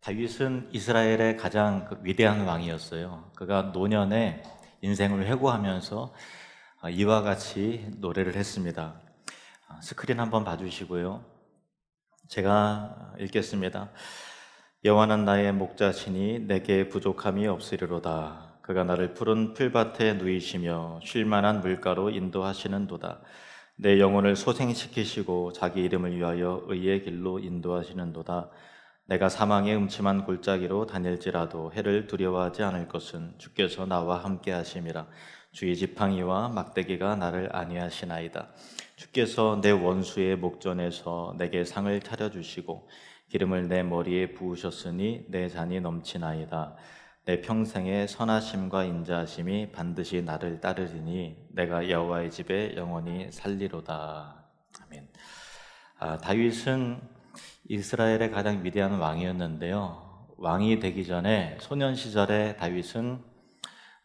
다윗은 이스라엘의 가장 위대한 왕이었어요. 그가 노년에 인생을 회고하면서 이와 같이 노래를 했습니다. 스크린 한번 봐주시고요. 제가 읽겠습니다. 여호와는 나의 목자시니 내게 부족함이 없으리로다. 그가 나를 푸른 풀밭에 누이시며 쉴 만한 물가로 인도하시는도다. 내 영혼을 소생시키시고 자기 이름을 위하여 의의 길로 인도하시는도다. 내가 사망의 음침한 골짜기로 다닐지라도 해를 두려워하지 않을 것은 주께서 나와 함께 하심이라. 주의 지팡이와 막대기가 나를 안위하시나이다. 주께서 내 원수의 목전에서 내게 상을 차려주시고 기름을 내 머리에 부으셨으니 내 잔이 넘치나이다. 내 평생의 선하심과 인자하심이 반드시 나를 따르리니 내가 여호와의 집에 영원히 살리로다. 아멘. 다윗은 이스라엘의 가장 위대한 왕이었는데요. 왕이 되기 전에 소년 시절에 다윗은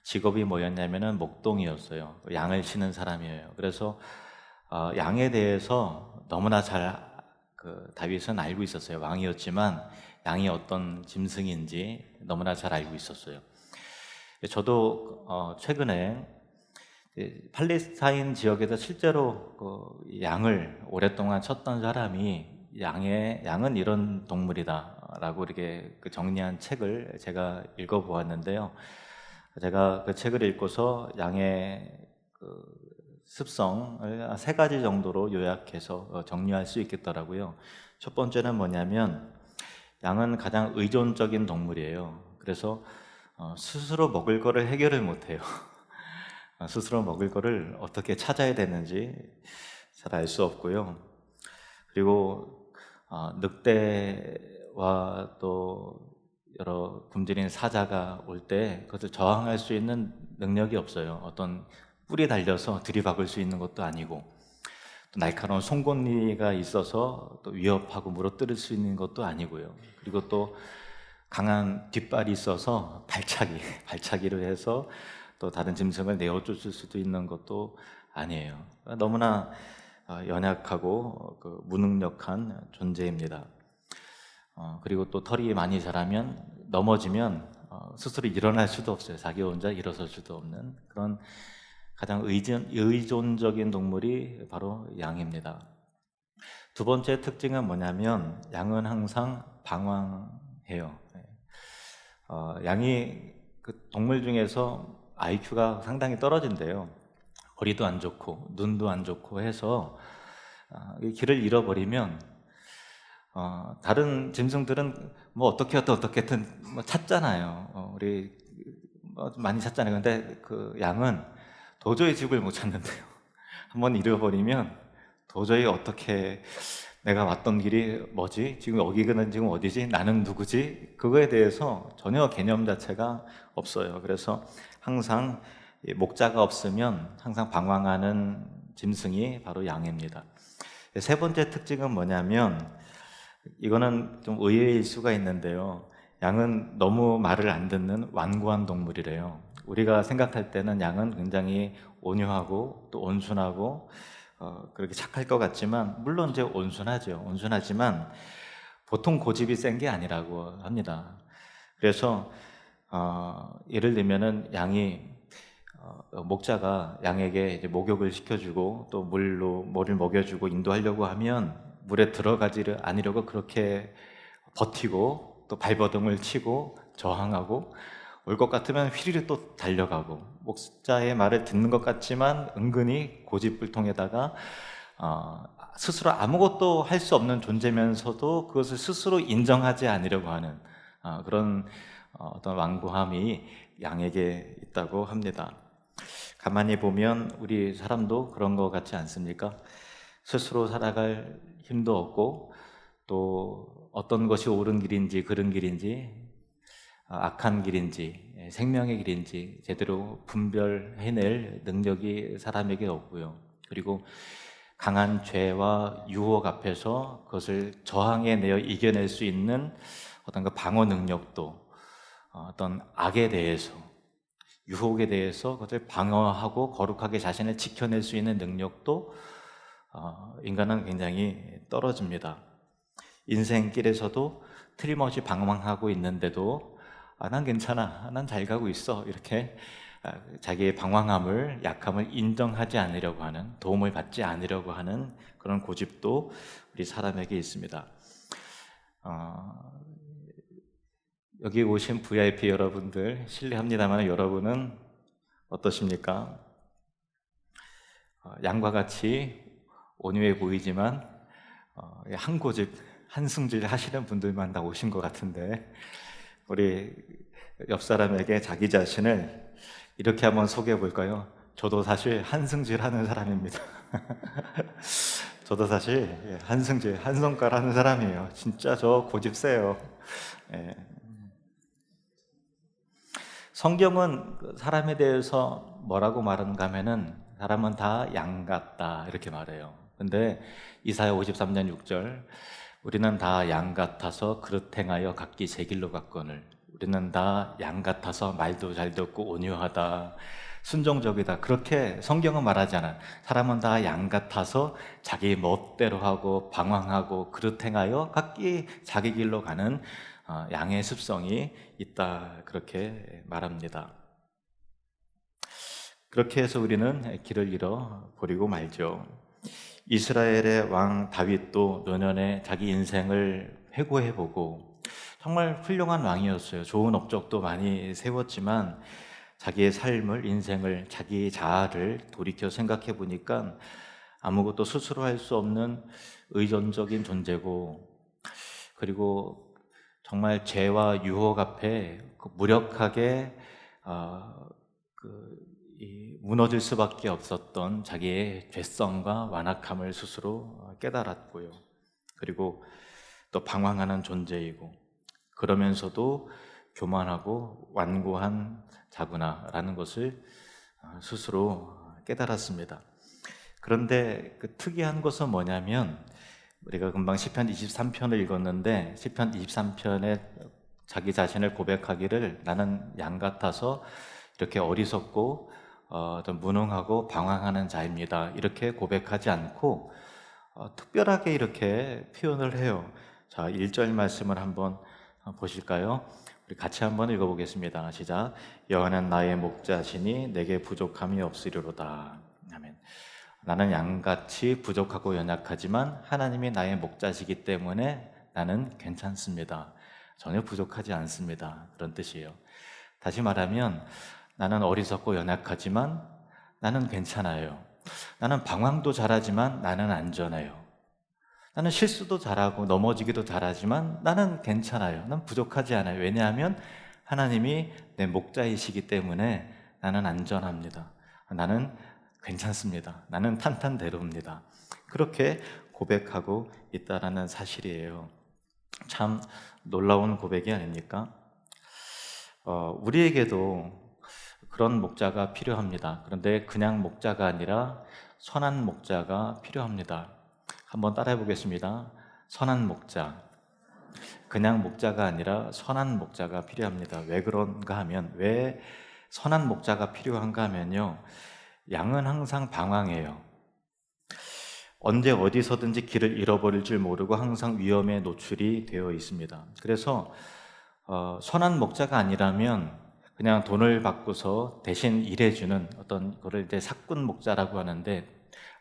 직업이 뭐였냐면은 목동이었어요. 양을 치는 사람이에요. 그래서 양에 대해서 너무나 잘 다윗은 알고 있었어요. 왕이었지만 양이 어떤 짐승인지 너무나 잘 알고 있었어요. 저도 최근에 팔레스타인 지역에서 실제로 양을 오랫동안 쳤던 사람이 양은 이런 동물이다라고 이렇게 정리한 책을 제가 읽어보았는데요. 제가 그 책을 읽고서 양의 습성을 세 가지 정도로 요약해서 정리할 수 있겠더라고요. 첫 번째는 뭐냐면 양은 가장 의존적인 동물이에요. 그래서 스스로 먹을 거를 해결을 못해요. 스스로 먹을 거를 어떻게 찾아야 되는지 잘 알 수 없고요. 그리고 늑대와 또 여러 굶주린 사자가 올 때 그것을 저항할 수 있는 능력이 없어요. 어떤 뿔이 달려서 들이박을 수 있는 것도 아니고, 또 날카로운 송곳니가 있어서 또 위협하고 물어뜯을 수 있는 것도 아니고요. 그리고 또 강한 뒷발이 있어서 발차기를 해서 또 다른 짐승을 내어쫓을 수도 있는 것도 아니에요. 너무나 연약하고 무능력한 존재입니다. 그리고 또 털이 많이 자라면 넘어지면 스스로 일어날 수도 없어요. 자기 혼자 일어설 수도 없는 그런 가장 의존적인 동물이 바로 양입니다. 두 번째 특징은 뭐냐면 양은 항상 방황해요. 양이 동물 중에서 IQ가 상당히 떨어진대요. 머리도 안 좋고 눈도 안 좋고 해서 길을 잃어버리면 다른 짐승들은 뭐 어떻게든 뭐 찾잖아요. 우리 많이 찾잖아요. 근데 그 양은 도저히 집을 못 찾는데요. 한번 잃어버리면 도저히 어떻게 내가 왔던 길이 뭐지? 지금 여기는 지금 어디지? 나는 누구지? 그거에 대해서 전혀 개념 자체가 없어요. 그래서 항상 목자가 없으면 항상 방황하는 짐승이 바로 양입니다. 세 번째 특징은 뭐냐면 이거는 좀 의외일 수가 있는데요. 양은 너무 말을 안 듣는 완고한 동물이래요. 우리가 생각할 때는 양은 굉장히 온유하고 또 온순하고 그렇게 착할 것 같지만, 물론 이제 온순하지만 보통 고집이 센 게 아니라고 합니다. 그래서 예를 들면은 양이 목자가 양에게 이제 목욕을 시켜주고 또 물을 먹여주고 인도하려고 하면 물에 들어가지를 않으려고 그렇게 버티고 또 발버둥을 치고 저항하고, 올 것 같으면 휘리릭 또 달려가고, 목자의 말을 듣는 것 같지만 은근히 고집불통에다가 스스로 아무것도 할 수 없는 존재면서도 그것을 스스로 인정하지 않으려고 하는 그런 어떤 완고함이 양에게 있다고 합니다. 가만히 보면 우리 사람도 그런 것 같지 않습니까? 스스로 살아갈 힘도 없고 또 어떤 것이 옳은 길인지 그른 길인지 악한 길인지 생명의 길인지 제대로 분별해낼 능력이 사람에게 없고요. 그리고 강한 죄와 유혹 앞에서 그것을 저항해내어 이겨낼 수 있는 어떤 그 방어 능력도, 어떤 악에 대해서, 유혹에 대해서 그것을 방어하고 거룩하게 자신을 지켜낼 수 있는 능력도 인간은 굉장히 떨어집니다. 인생길에서도 틀림없이 방황하고 있는데도 난 괜찮아, 난 잘 가고 있어, 이렇게 자기의 방황함을, 약함을 인정하지 않으려고 하는, 도움을 받지 않으려고 하는 그런 고집도 우리 사람에게 있습니다. 여기 오신 VIP 여러분들 실례합니다만 여러분은 어떠십니까? 양과 같이 온유해 보이지만 한 고집, 한 승질 하시는 분들만 다 오신 것 같은데, 우리 옆 사람에게 자기 자신을 이렇게 한번 소개해 볼까요? 저도 사실 한승질 하는 사람입니다. 저도 사실 한승질, 한성깔 하는 사람이에요. 진짜 저 고집 세요. 예. 성경은 사람에 대해서 뭐라고 말하는가 하면은 사람은 다 양 같다 이렇게 말해요. 근데 이사야 53년 6절, 우리는 다 양 같아서 그릇 행하여 각기 제 길로 갔거늘, 우리는 다 양 같아서 말도 잘 듣고 온유하다, 순종적이다, 그렇게 성경은 말하지 않아요. 사람은 다 양 같아서 자기 멋대로 하고 방황하고 그릇 행하여 각기 자기 길로 가는 양의 습성이 있다, 그렇게 말합니다. 그렇게 해서 우리는 길을 잃어 버리고 말죠. 이스라엘의 왕 다윗도 노년에 자기 인생을 회고해보고 정말 훌륭한 왕이었어요. 좋은 업적도 많이 세웠지만 자기의 삶을, 인생을, 자기 자아를 돌이켜 생각해 보니까 아무것도 스스로 할 수 없는 의존적인 존재고, 그리고 정말 죄와 유혹 앞에 무력하게 무너질 수밖에 없었던 자기의 죄성과 완악함을 스스로 깨달았고요. 그리고 또 방황하는 존재이고, 그러면서도 교만하고 완고한 자구나라는 것을 스스로 깨달았습니다. 그런데 그 특이한 것은 뭐냐면, 우리가 금방 시편 23편을 읽었는데 시편 23편에 자기 자신을 고백하기를 나는 양 같아서 이렇게 어리석고 좀 무능하고 방황하는 자입니다, 이렇게 고백하지 않고 특별하게 이렇게 표현을 해요. 자, 1절 말씀을 한번 보실까요? 우리 같이 한번 읽어보겠습니다. 시작. 여호와는 나의 목자시니 내게 부족함이 없으리로다. 아멘. 나는 양같이 부족하고 연약하지만 하나님이 나의 목자시기 때문에 나는 괜찮습니다. 전혀 부족하지 않습니다, 그런 뜻이에요. 다시 말하면 나는 어리석고 연약하지만 나는 괜찮아요. 나는 방황도 잘하지만 나는 안전해요. 나는 실수도 잘하고 넘어지기도 잘하지만 나는 괜찮아요. 난 부족하지 않아요. 왜냐하면 하나님이 내 목자이시기 때문에 나는 안전합니다. 나는 괜찮습니다. 나는 탄탄대로입니다. 그렇게 고백하고 있다라는 사실이에요. 참 놀라운 고백이 아닙니까? 우리에게도 그런 목자가 필요합니다. 그런데 그냥 목자가 아니라 선한 목자가 필요합니다. 한번 따라해 보겠습니다. 선한 목자. 그냥 목자가 아니라 선한 목자가 필요합니다. 왜 그런가 하면, 왜 선한 목자가 필요한가 하면요, 양은 항상 방황해요. 언제 어디서든지 길을 잃어버릴 줄 모르고 항상 위험에 노출이 되어 있습니다. 그래서 선한 목자가 아니라면 그냥 돈을 받고서 대신 일해주는 어떤 거를 이제 사꾼 목자라고 하는데,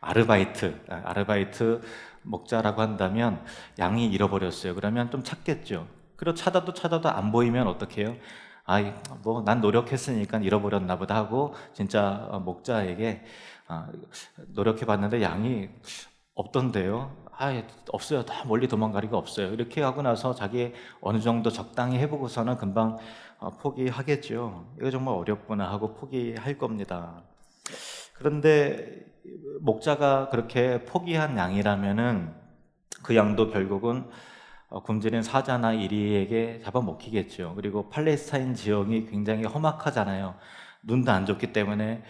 아르바이트 목자라고 한다면 양이 잃어버렸어요. 그러면 좀 찾겠죠. 그리고 찾아도 안 보이면 어떻게 해요? 뭐 난 노력했으니까 잃어버렸나 보다 하고 진짜 목자에게 노력해봤는데 양이 없던데요. 없어요. 다 멀리 도망가리가 없어요. 이렇게 하고 나서 자기 어느 정도 적당히 해보고서는 금방 포기하겠죠. 이거 정말 어렵구나 하고 포기할 겁니다. 그런데 목자가 그렇게 포기한 양이라면은 그 양도 결국은 굶주린 사자나 이리에게 잡아먹히겠죠. 그리고 팔레스타인 지형이 굉장히 험악하잖아요. 눈도 안 좋기 때문에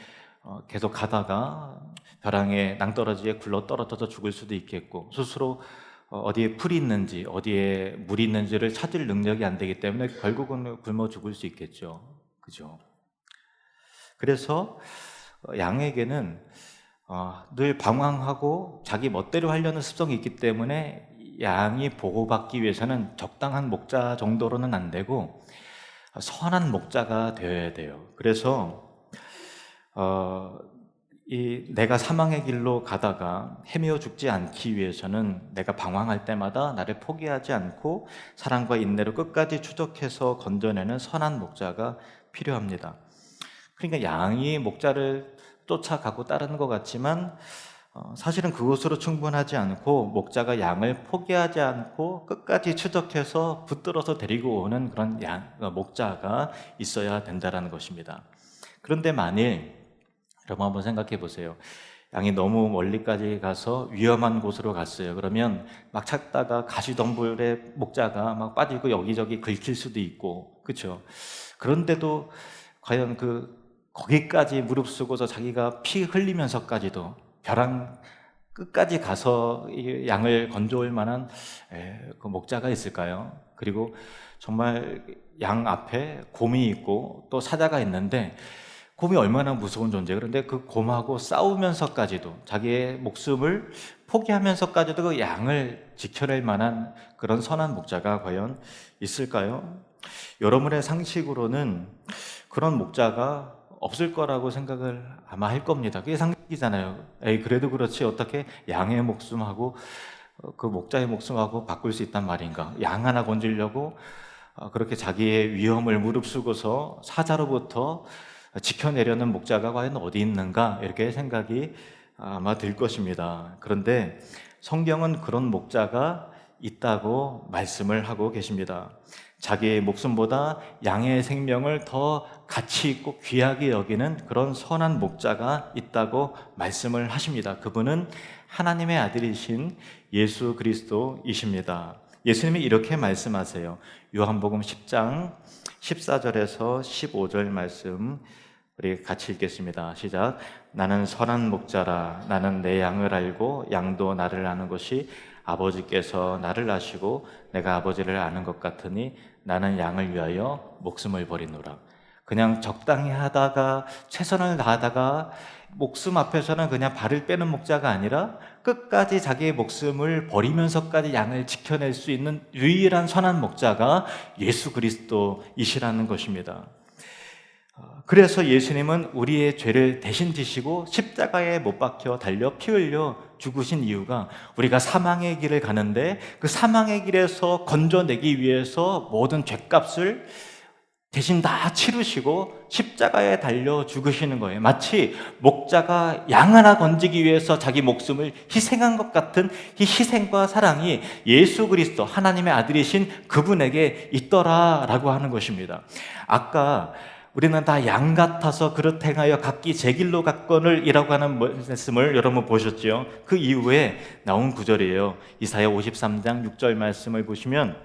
계속 가다가 벼랑에 낭떠러지에 굴러 떨어져서 죽을 수도 있겠고, 스스로 어디에 풀이 있는지 어디에 물이 있는지를 찾을 능력이 안 되기 때문에 결국은 굶어 죽을 수 있겠죠. 그죠? 그래서 양에게는 늘 방황하고 자기 멋대로 하려는 습성이 있기 때문에 양이 보호받기 위해서는 적당한 목자 정도로는 안 되고 선한 목자가 되어야 돼요. 그래서 내가 사망의 길로 가다가 헤매어 죽지 않기 위해서는 내가 방황할 때마다 나를 포기하지 않고 사랑과 인내로 끝까지 추적해서 건져내는 선한 목자가 필요합니다. 그러니까 양이 목자를 쫓아가고 따르는 것 같지만 사실은 그것으로 충분하지 않고 목자가 양을 포기하지 않고 끝까지 추적해서 붙들어서 데리고 오는 그런 목자가 있어야 된다는 것입니다. 그런데 만일 여러분 한번 생각해 보세요. 양이 너무 멀리까지 가서 위험한 곳으로 갔어요. 그러면 막 찾다가 가시덤불에 목자가 막 빠지고 여기저기 긁힐 수도 있고, 그렇죠? 그런데도 과연 거기까지 무릅쓰고서 자기가 피 흘리면서까지도 벼랑 끝까지 가서 이 양을 건져올 만한 그 목자가 있을까요? 그리고 정말 양 앞에 곰이 있고 또 사자가 있는데 곰이 얼마나 무서운 존재예요. 그런데 그 곰하고 싸우면서까지도 자기의 목숨을 포기하면서까지도 그 양을 지켜낼 만한 그런 선한 목자가 과연 있을까요? 여러분의 상식으로는 그런 목자가 없을 거라고 생각을 아마 할 겁니다. 그게 상식이잖아요. 그래도 그렇지 어떻게 양의 목숨하고 그 목자의 목숨하고 바꿀 수 있단 말인가? 양 하나 건지려고 그렇게 자기의 위험을 무릅쓰고서 사자로부터 지켜내려는 목자가 과연 어디 있는가? 이렇게 생각이 아마 들 것입니다. 그런데 성경은 그런 목자가 있다고 말씀을 하고 계십니다. 자기의 목숨보다 양의 생명을 더 가치 있고 귀하게 여기는 그런 선한 목자가 있다고 말씀을 하십니다. 그분은 하나님의 아들이신 예수 그리스도이십니다. 예수님이 이렇게 말씀하세요. 요한복음 10장 14절에서 15절 말씀 우리 같이 읽겠습니다. 시작. 나는 선한 목자라. 나는 내 양을 알고 양도 나를 아는 것이 아버지께서 나를 아시고 내가 아버지를 아는 것 같으니 나는 양을 위하여 목숨을 버리노라. 그냥 적당히 하다가 최선을 다하다가 목숨 앞에서는 그냥 발을 빼는 목자가 아니라 끝까지 자기의 목숨을 버리면서까지 양을 지켜낼 수 있는 유일한 선한 목자가 예수 그리스도이시라는 것입니다. 그래서 예수님은 우리의 죄를 대신 지시고 십자가에 못 박혀 달려 피 흘려 죽으신 이유가 우리가 사망의 길을 가는데 그 사망의 길에서 건져내기 위해서 모든 죄값을 대신 다 치르시고 십자가에 달려 죽으시는 거예요. 마치 목자가 양 하나 건지기 위해서 자기 목숨을 희생한 것 같은 이 희생과 사랑이 예수 그리스도 하나님의 아들이신 그분에게 있더라라고 하는 것입니다. 아까 우리는 다 양 같아서 그릇 행하여 각기 제 길로 갔거늘 이라고 하는 말씀을 여러분 보셨죠? 그 이후에 나온 구절이에요. 이사야 53장 6절 말씀을 보시면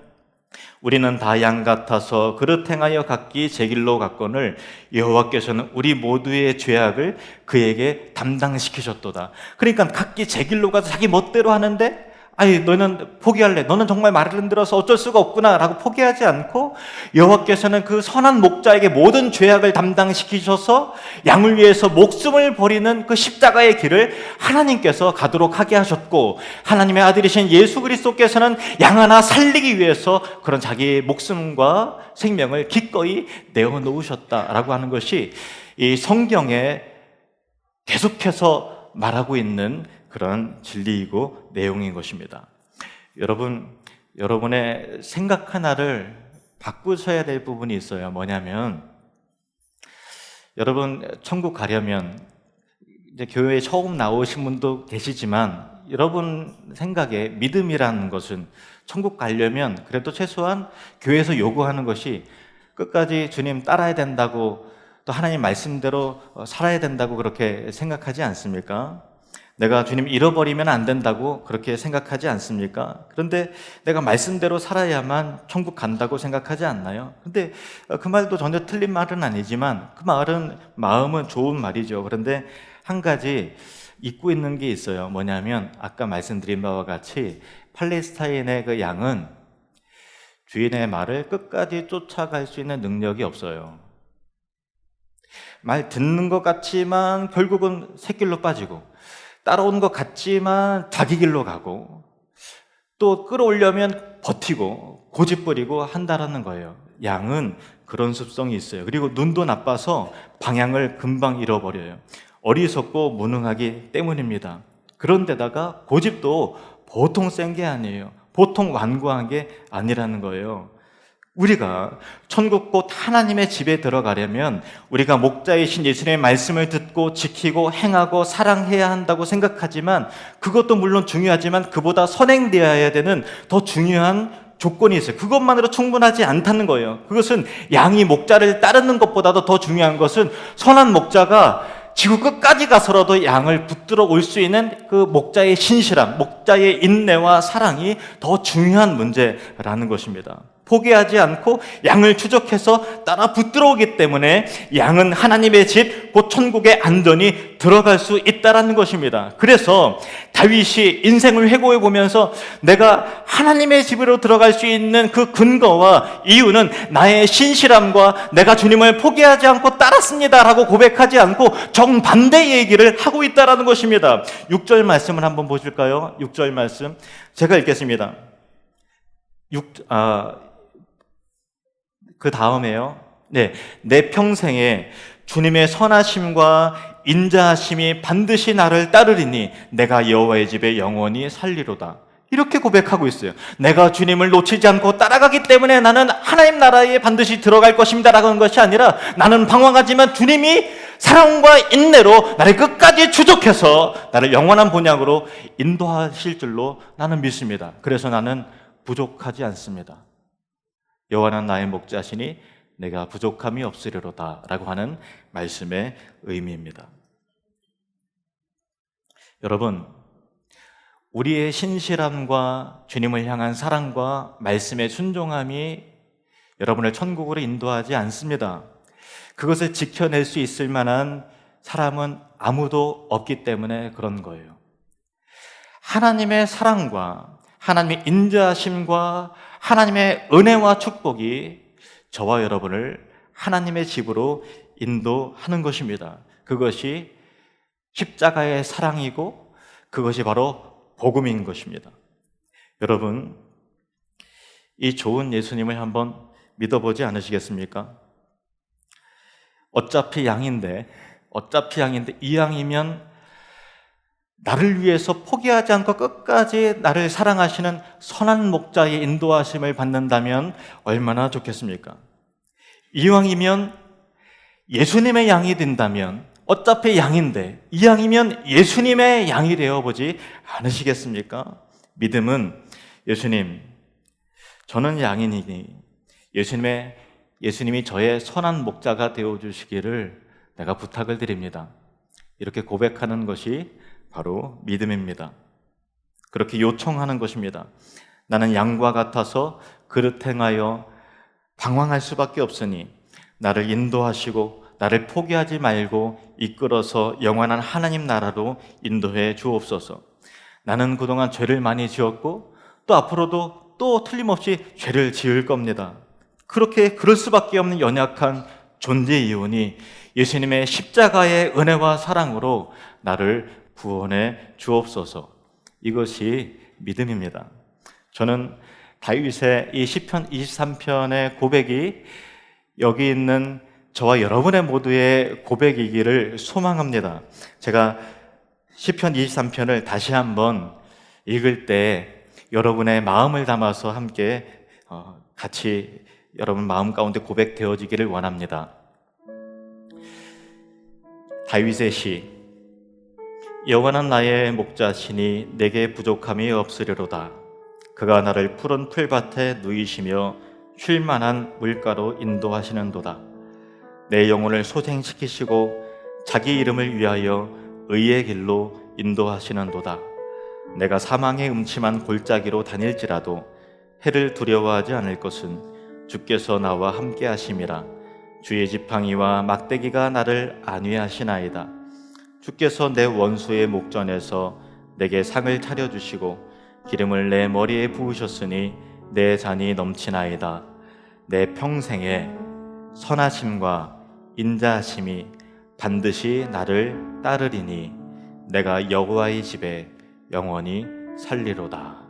우리는 다 양 같아서 그릇 행하여 각기 제 길로 갔거늘 여호와께서는 우리 모두의 죄악을 그에게 담당시키셨도다. 그러니까 각기 제 길로 가서 자기 멋대로 하는데 너는 포기할래. 너는 정말 말을 흔들어서 어쩔 수가 없구나 라고 포기하지 않고 여호와께서는 그 선한 목자에게 모든 죄악을 담당시키셔서 양을 위해서 목숨을 버리는 그 십자가의 길을 하나님께서 가도록 하게 하셨고 하나님의 아들이신 예수 그리스도께서는 양 하나 살리기 위해서 그런 자기의 목숨과 생명을 기꺼이 내어놓으셨다라고 하는 것이 이 성경에 계속해서 말하고 있는 그런 진리이고 내용인 것입니다. 여러분, 여러분의 생각 하나를 바꾸셔야 될 부분이 있어요. 뭐냐면 여러분 천국 가려면 이제 교회에 처음 나오신 분도 계시지만 여러분 생각에 믿음이라는 것은 천국 가려면 그래도 최소한 교회에서 요구하는 것이 끝까지 주님 따라야 된다고 또 하나님 말씀대로 살아야 된다고 그렇게 생각하지 않습니까? 내가 주님 잃어버리면 안 된다고 그렇게 생각하지 않습니까? 그런데 내가 말씀대로 살아야만 천국 간다고 생각하지 않나요? 근데 그 말도 전혀 틀린 말은 아니지만 그 마음은 좋은 말이죠. 그런데 한 가지 잊고 있는 게 있어요. 뭐냐면 아까 말씀드린 바와 같이 팔레스타인의 그 양은 주인의 말을 끝까지 쫓아갈 수 있는 능력이 없어요. 말 듣는 것 같지만 결국은 새길로 빠지고 따라오는 것 같지만 자기 길로 가고 또 끌어올려면 버티고 고집부리고 한다라는 거예요. 양은 그런 습성이 있어요. 그리고 눈도 나빠서 방향을 금방 잃어버려요. 어리석고 무능하기 때문입니다. 그런데다가 고집도 보통 센 게 아니에요. 보통 완고한 게 아니라는 거예요. 우리가 천국 곧 하나님의 집에 들어가려면 우리가 목자이신 예수님의 말씀을 듣고 지키고 행하고 사랑해야 한다고 생각하지만, 그것도 물론 중요하지만 그보다 선행되어야 되는 더 중요한 조건이 있어요. 그것만으로 충분하지 않다는 거예요. 그것은 양이 목자를 따르는 것보다도 더 중요한 것은 선한 목자가 지구 끝까지 가서라도 양을 붙들어 올 수 있는 그 목자의 신실함, 목자의 인내와 사랑이 더 중요한 문제라는 것입니다. 포기하지 않고 양을 추적해서 따라 붙들어 오기 때문에 양은 하나님의 집, 곧 천국의 안전이 들어갈 수 있다는 것입니다. 그래서 다윗이 인생을 회고해 보면서 내가 하나님의 집으로 들어갈 수 있는 그 근거와 이유는 나의 신실함과 내가 주님을 포기하지 않고 따랐습니다 라고 고백하지 않고 정반대의 얘기를 하고 있다는 것입니다. 6절 말씀을 한번 보실까요? 6절 말씀 제가 읽겠습니다. 그 다음에요. 내 평생에 주님의 선하심과 인자하심이 반드시 나를 따르리니 내가 여호와의 집에 영원히 살리로다. 이렇게 고백하고 있어요. 내가 주님을 놓치지 않고 따라가기 때문에 나는 하나님 나라에 반드시 들어갈 것입니다 라는 것이 아니라, 나는 방황하지만 주님이 사랑과 인내로 나를 끝까지 추적해서 나를 영원한 본향으로 인도하실 줄로 나는 믿습니다. 그래서 나는 부족하지 않습니다. 여호와는 나의 목자시니 내가 부족함이 없으리로다 라고 하는 말씀의 의미입니다. 여러분, 우리의 신실함과 주님을 향한 사랑과 말씀의 순종함이 여러분을 천국으로 인도하지 않습니다. 그것을 지켜낼 수 있을 만한 사람은 아무도 없기 때문에 그런 거예요. 하나님의 사랑과 하나님의 인자하심과 하나님의 은혜와 축복이 저와 여러분을 하나님의 집으로 인도하는 것입니다. 그것이 십자가의 사랑이고 그것이 바로 복음인 것입니다. 여러분, 이 좋은 예수님을 한번 믿어보지 않으시겠습니까? 어차피 양인데 이 양이면 나를 위해서 포기하지 않고 끝까지 나를 사랑하시는 선한 목자의 인도하심을 받는다면 얼마나 좋겠습니까? 이왕이면 예수님의 양이 된다면, 어차피 양인데 이 양이면 예수님의 양이 되어보지 않으시겠습니까? 믿음은 예수님, 저는 양이니 예수님이 저의 선한 목자가 되어주시기를 내가 부탁을 드립니다. 이렇게 고백하는 것이 바로 믿음입니다. 그렇게 요청하는 것입니다. 나는 양과 같아서 그릇 행하여 방황할 수밖에 없으니 나를 인도하시고 나를 포기하지 말고 이끌어서 영원한 하나님 나라로 인도해 주옵소서. 나는 그동안 죄를 많이 지었고 또 앞으로도 또 틀림없이 죄를 지을 겁니다. 그럴 수밖에 없는 연약한 존재이오니 예수님의 십자가의 은혜와 사랑으로 나를 구원해 주옵소서. 이것이 믿음입니다. 저는 다윗의 이 시편 23편의 고백이 여기 있는 저와 여러분의 모두의 고백이기를 소망합니다. 제가 시편 23편을 다시 한번 읽을 때 여러분의 마음을 담아서 함께 같이 여러분 마음 가운데 고백되어지기를 원합니다. 다윗의 시. 여호와는 나의 목자시니 내게 부족함이 없으리로다. 그가 나를 푸른 풀밭에 누이시며 쉴 만한 물가로 인도하시는도다. 내 영혼을 소생시키시고 자기 이름을 위하여 의의 길로 인도하시는도다. 내가 사망의 음침한 골짜기로 다닐지라도 해를 두려워하지 않을 것은 주께서 나와 함께 하심이라. 주의 지팡이와 막대기가 나를 안위하시나이다. 주께서 내 원수의 목전에서 내게 상을 차려주시고 기름을 내 머리에 부으셨으니 내 잔이 넘치나이다. 내 평생에 선하심과 인자하심이 반드시 나를 따르리니 내가 여호와의 집에 영원히 살리로다.